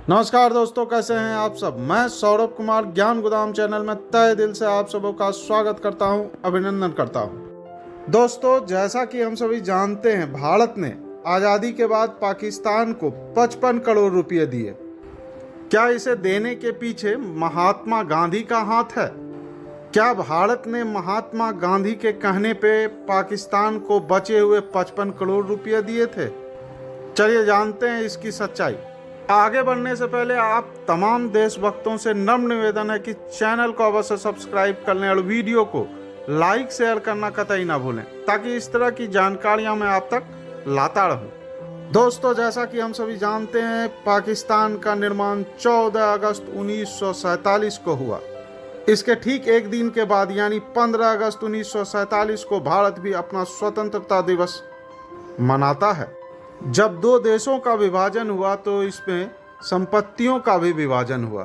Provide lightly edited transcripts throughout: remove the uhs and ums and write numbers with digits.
नमस्कार दोस्तों, कैसे हैं आप सब। मैं सौरभ कुमार ज्ञान गोदाम चैनल में तहे दिल से आप सबों का स्वागत करता हूं, अभिनंदन करता हूं। दोस्तों, जैसा कि हम सभी जानते हैं, भारत ने आज़ादी के बाद पाकिस्तान को 55 करोड़ रुपए दिए। क्या इसे देने के पीछे महात्मा गांधी का हाथ है? क्या भारत ने महात्मा गांधी के कहने पे पाकिस्तान को बचे हुए 55 करोड़ रुपए दिए थे? चलिए जानते हैं इसकी सच्चाई। आगे बढ़ने से पहले आप तमाम देशभक्तों से नम्र निवेदन है कि चैनल को अवश्य सब्सक्राइब कर लें और वीडियो को लाइक शेयर करना कतई ना भूलें, ताकि इस तरह की जानकारियां मैं आप तक लाता रहूं। दोस्तों, जैसा कि हम सभी जानते हैं, पाकिस्तान का निर्माण 14 अगस्त 1947 को हुआ। इसके ठीक एक दिन के बाद यानी 15 अगस्त 1947 को भारत भी अपना स्वतंत्रता दिवस मनाता है। जब दो देशों का विभाजन हुआ तो इसमें संपत्तियों का भी विभाजन हुआ।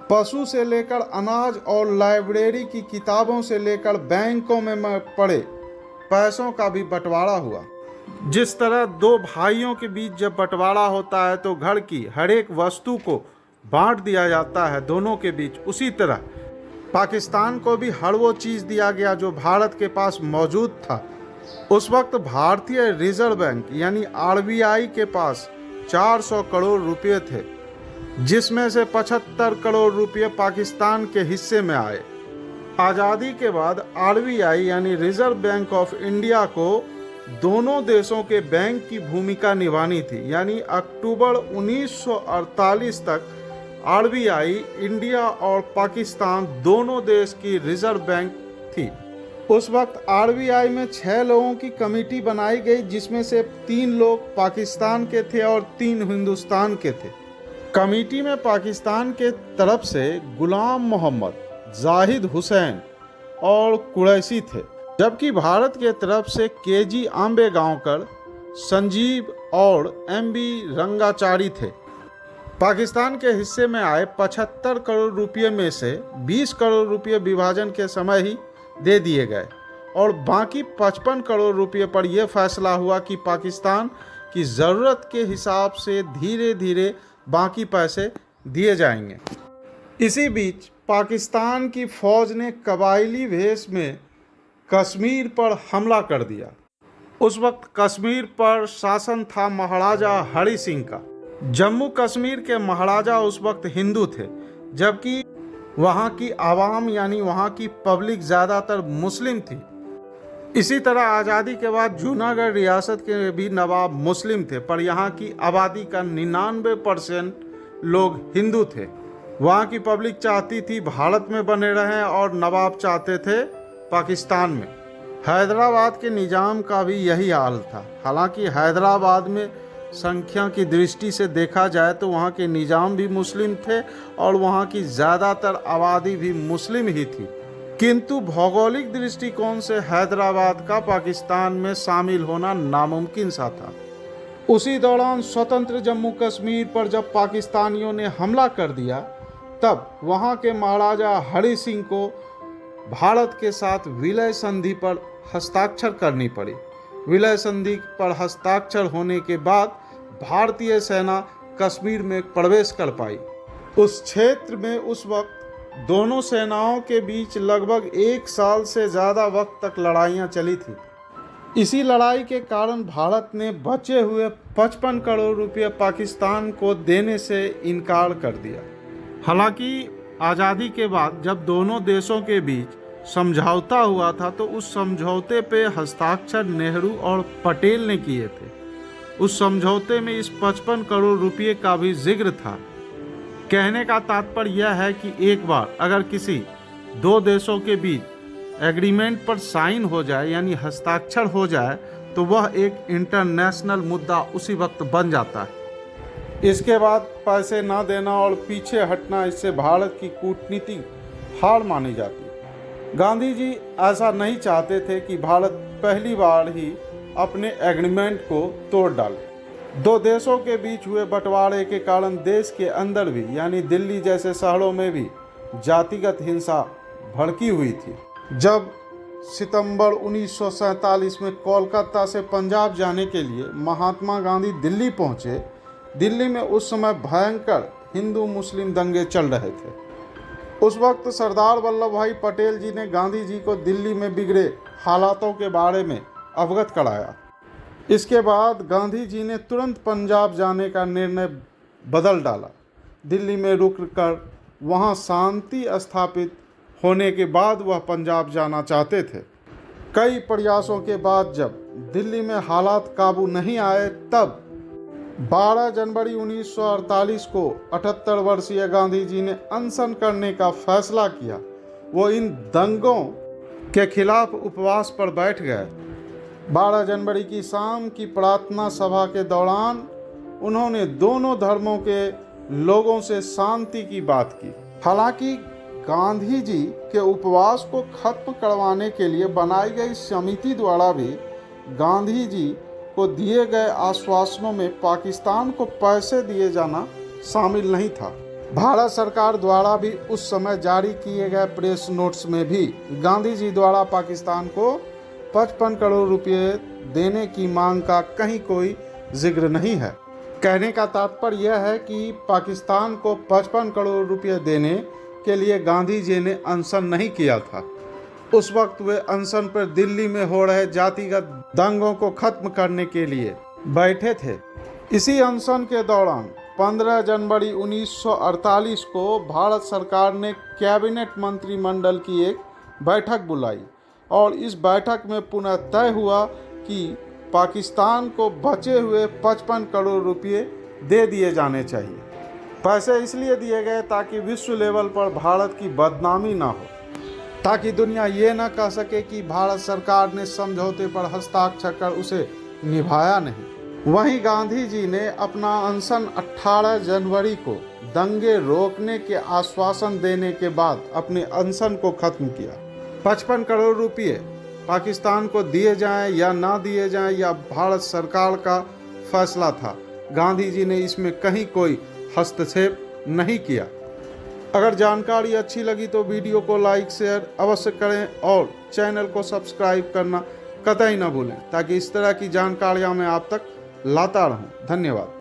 पशु से लेकर अनाज और लाइब्रेरी की किताबों से लेकर बैंकों में पड़े पैसों का भी बंटवारा हुआ। जिस तरह दो भाइयों के बीच जब बंटवारा होता है तो घर की हर एक वस्तु को बांट दिया जाता है दोनों के बीच, उसी तरह पाकिस्तान को भी हर वो चीज़ दिया गया जो भारत के पास मौजूद था। उस वक्त भारतीय रिजर्व बैंक यानी आरबीआई के पास 400 करोड़ रुपए थे, जिसमें से 75 करोड़ रुपए पाकिस्तान के हिस्से में आए। आज़ादी के बाद आरबीआई यानी रिजर्व बैंक ऑफ इंडिया को दोनों देशों के बैंक की भूमिका निभानी थी, यानी अक्टूबर 1948 तक आरबीआई इंडिया और पाकिस्तान दोनों देश की रिजर्व बैंक थी। उस वक्त आरबीआई में 6 लोगों की कमेटी बनाई गई, जिसमें से 3 लोग पाकिस्तान के थे और 3 हिंदुस्तान के थे। कमेटी में पाकिस्तान के तरफ से गुलाम मोहम्मद, जाहिद हुसैन और कुरैशी थे, जबकि भारत के तरफ से केजी आम्बेगांवकर, संजीव और एमबी रंगाचारी थे। पाकिस्तान के हिस्से में आए 75 करोड़ रुपये में से 20 करोड़ रुपये विभाजन के समय ही दे दिए गए और बाकी 55 करोड़ रुपये पर यह फैसला हुआ कि पाकिस्तान की ज़रूरत के हिसाब से धीरे धीरे बाकी पैसे दिए जाएंगे। इसी बीच पाकिस्तान की फौज ने कबायली भेष में कश्मीर पर हमला कर दिया। उस वक्त कश्मीर पर शासन था महाराजा हरि सिंह का। जम्मू कश्मीर के महाराजा उस वक्त हिंदू थे, जबकि वहाँ की आवाम यानी वहाँ की पब्लिक ज़्यादातर मुस्लिम थी। इसी तरह आज़ादी के बाद जूनागढ़ रियासत के भी नवाब मुस्लिम थे, पर यहाँ की आबादी का 99% लोग हिंदू थे। वहाँ की पब्लिक चाहती थी भारत में बने रहें और नवाब चाहते थे पाकिस्तान में। हैदराबाद के निज़ाम का भी यही हाल था। हालांकि हैदराबाद में संख्या की दृष्टि से देखा जाए तो वहाँ के निज़ाम भी मुस्लिम थे और वहाँ की ज़्यादातर आबादी भी मुस्लिम ही थी, किंतु भौगोलिक दृष्टिकोण से हैदराबाद का पाकिस्तान में शामिल होना नामुमकिन सा था। उसी दौरान स्वतंत्र जम्मू कश्मीर पर जब पाकिस्तानियों ने हमला कर दिया, तब वहाँ के महाराजा हरि सिंह को भारत के साथ विलय संधि पर हस्ताक्षर करनी पड़ी। विलय संधि पर हस्ताक्षर होने के बाद भारतीय सेना कश्मीर में प्रवेश कर पाई। उस क्षेत्र में उस वक्त दोनों सेनाओं के बीच लगभग 1 साल से ज़्यादा वक्त तक लड़ाइयाँ चली थी। इसी लड़ाई के कारण भारत ने बचे हुए 55 करोड़ रुपये पाकिस्तान को देने से इनकार कर दिया। हालांकि आज़ादी के बाद जब दोनों देशों के बीच समझौता हुआ था तो उस समझौते पे हस्ताक्षर नेहरू और पटेल ने किए थे। उस समझौते में इस 55 करोड़ रुपये का भी जिक्र था। कहने का तात्पर्य यह है कि एक बार अगर किसी दो देशों के बीच एग्रीमेंट पर साइन हो जाए यानी हस्ताक्षर हो जाए तो वह एक इंटरनेशनल मुद्दा उसी वक्त बन जाता है। इसके बाद पैसे ना देना और पीछे हटना, इससे भारत की कूटनीति हार मानी जाती। गांधी जी ऐसा नहीं चाहते थे कि भारत पहली बार ही अपने एग्रीमेंट को तोड़ डाले। दो देशों के बीच हुए बंटवारे के कारण देश के अंदर भी यानी दिल्ली जैसे शहरों में भी जातिगत हिंसा भड़की हुई थी। जब सितंबर 1947 में कोलकाता से पंजाब जाने के लिए महात्मा गांधी दिल्ली पहुंचे, दिल्ली में उस समय भयंकर हिंदू मुस्लिम दंगे चल रहे थे। उस वक्त सरदार वल्लभ भाई पटेल जी ने गांधी जी को दिल्ली में बिगड़े हालातों के बारे में अवगत कराया। इसके बाद गांधी जी ने तुरंत पंजाब जाने का निर्णय बदल डाला। दिल्ली में रुककर वहां शांति स्थापित होने के बाद वह पंजाब जाना चाहते थे। कई प्रयासों के बाद जब दिल्ली में हालात काबू नहीं आए, तब 12 जनवरी 1948 को 78 वर्षीय गांधी जी ने अनशन करने का फैसला किया। वो इन दंगों के खिलाफ उपवास पर बैठ गए। 12 जनवरी की शाम की प्रार्थना सभा के दौरान उन्होंने दोनों धर्मों के लोगों से शांति की बात की। हालांकि गांधी जी के उपवास को खत्म करवाने के लिए बनाई गई समिति द्वारा भी गांधी जी को दिए गए आश्वासनों में पाकिस्तान को पैसे दिए जाना शामिल नहीं था। भारत सरकार द्वारा भी उस समय जारी किए गए प्रेस नोट्स में भी गांधी जी द्वारा पाकिस्तान को 55 करोड़ रुपए देने की मांग का कहीं कोई जिक्र नहीं है। कहने का तात्पर्य यह है कि पाकिस्तान को 55 करोड़ रुपए देने के लिए गांधी जी ने अनशन नहीं किया था। उस वक्त वे अनशन पर दिल्ली में हो रहे जातिगत दंगों को खत्म करने के लिए बैठे थे। इसी अनशन के दौरान 15 जनवरी 1948 को भारत सरकार ने कैबिनेट मंत्रिमंडल की एक बैठक बुलाई और इस बैठक में पुनः तय हुआ कि पाकिस्तान को बचे हुए 55 करोड़ रुपए दे दिए जाने चाहिए। पैसे इसलिए दिए गए ताकि विश्व लेवल पर भारत की बदनामी ना हो, ताकि दुनिया ये न कह सके कि भारत सरकार ने समझौते पर हस्ताक्षर कर उसे निभाया नहीं। वहीं गांधी जी ने अपना अनशन 18 जनवरी को दंगे रोकने के आश्वासन देने के बाद अपने अनशन को खत्म किया। 55 करोड़ रुपये पाकिस्तान को दिए जाएं या ना दिए जाएं, यह भारत सरकार का फैसला था। गांधी जी ने इसमें कहीं कोई हस्तक्षेप नहीं किया। अगर जानकारी अच्छी लगी तो वीडियो को लाइक शेयर अवश्य करें और चैनल को सब्सक्राइब करना कतई न भूलें, ताकि इस तरह की जानकारियां मैं आप तक लाता रहूं। धन्यवाद।